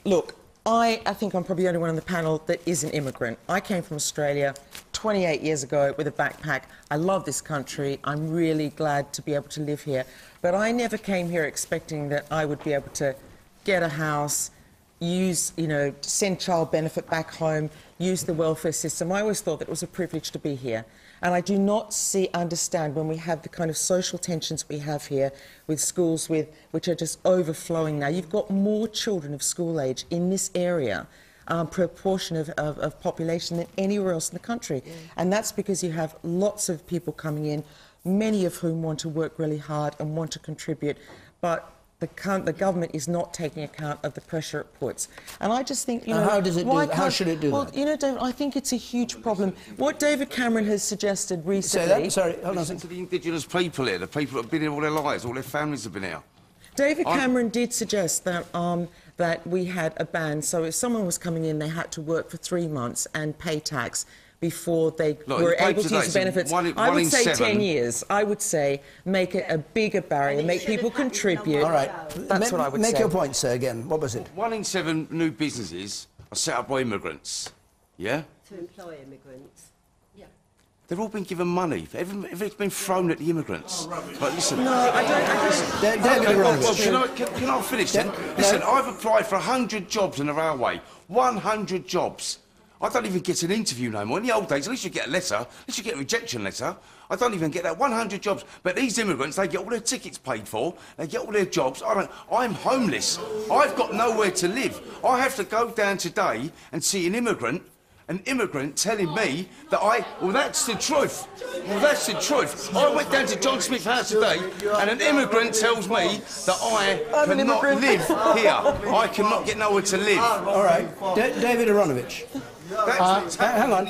Look, I think I'm probably the only one on the panel that is an immigrant. I came from Australia 28 years ago with a backpack. I love this country. I'm really glad to be able to live here. But I never came here expecting that I would be able to get a house, use, you know, send child benefit back home, use the welfare system. I always thought that it was a privilege to be here. And I do not understand when we have the kind of social tensions we have here with schools which are just overflowing now. You've got more children of school age in this area proportion of population than anywhere else in the country. Yeah. And that's because you have lots of people coming in, many of whom want to work really hard and want to contribute. But the government is not taking account of the pressure it puts. And I just think, you know... How does it do that? How should it do that? Well, you know, David, I think it's a huge problem. What David Cameron has suggested recently... Say that? Sorry, hold on. Listen to the indigenous people here, the people that have been here all their lives, all their families have been here. David Cameron did suggest that, that we had a ban, so if someone was coming in, they had to work for 3 months and pay tax before they were able to use the benefits. I would say 10 years. I would say make it a bigger barrier, make people contribute. All right. That's what I would say. Make your point, sir, again. What was it? 1 in 7 new businesses are set up by immigrants, yeah? To employ immigrants. Yeah. They've all been given money. Everything's been thrown at the immigrants. But listen... No, I don't... Can I finish then? Listen, I've applied for 100 jobs in the railway. 100 jobs. I don't even get an interview no more. In the old days, at least you get a letter, at least you get a rejection letter. I don't even get that. 100 jobs. But these immigrants, they get all their tickets paid for, they get all their jobs. I'm homeless. I've got nowhere to live. I have to go down today and see an immigrant telling me that well, that's the truth. Well, that's the truth. I went down to John Smith's house today, and an immigrant tells me that I cannot live here. I cannot get nowhere to live. All right. David Aronovich. Hang on.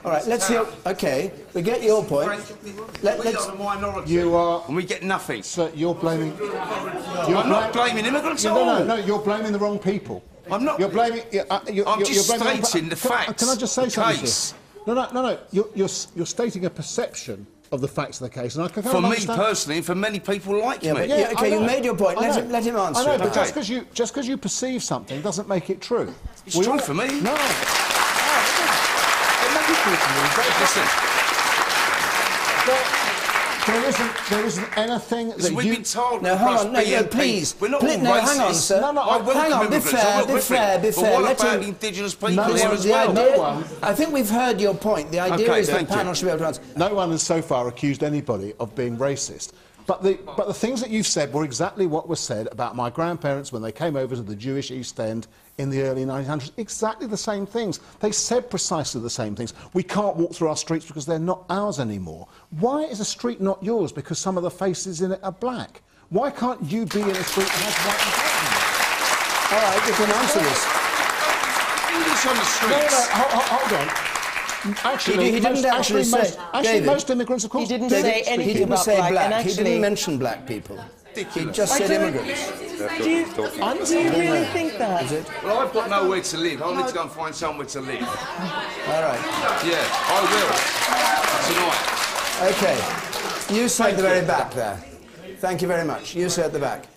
All right, let's hear... OK, we get your point. Let's... You are... And we get nothing. Sir, you're blaming... I'm not blaming immigrants at all. No, you're blaming the wrong people. I'm not... You're blaming... I'm just stating the facts. Can I just say something? Case. No. You're stating a perception of the facts of the case, and I can for me personally, and for many people like me. Yeah, OK, you made your point. Let him answer. I know, but just because you perceive something doesn't make it true. It's true for me. No. Listen. There isn't anything that we've been told. No, hang on, no, please. We're not all racist. Hang on, sir. Hang on, be fair. But what about indigenous people here as well? No one. I think we've heard your point. The idea is the panel should be able to answer. No one has so far accused anybody of being racist. But the things that you've said were exactly what was said about my grandparents when they came over to the Jewish East End in the early 1900s. Exactly the same things. They said precisely the same things. We can't walk through our streets because they're not ours anymore. Why is a street not yours? Because some of the faces in it are black. Why can't you be in a street that has white and black? All right, you can answer this. English on the streets. No, hold on. Actually, he didn't actually say... Actually, most immigrants, of course... He didn't say anything about black. He didn't mention black people. He just said immigrants. Do you really think that? Is it? Well, I've got nowhere to live. I need to go and find somewhere to live. All right. Yeah, I will. Tonight. OK. You sir at the very back there. Thank you very much. You sir at the back.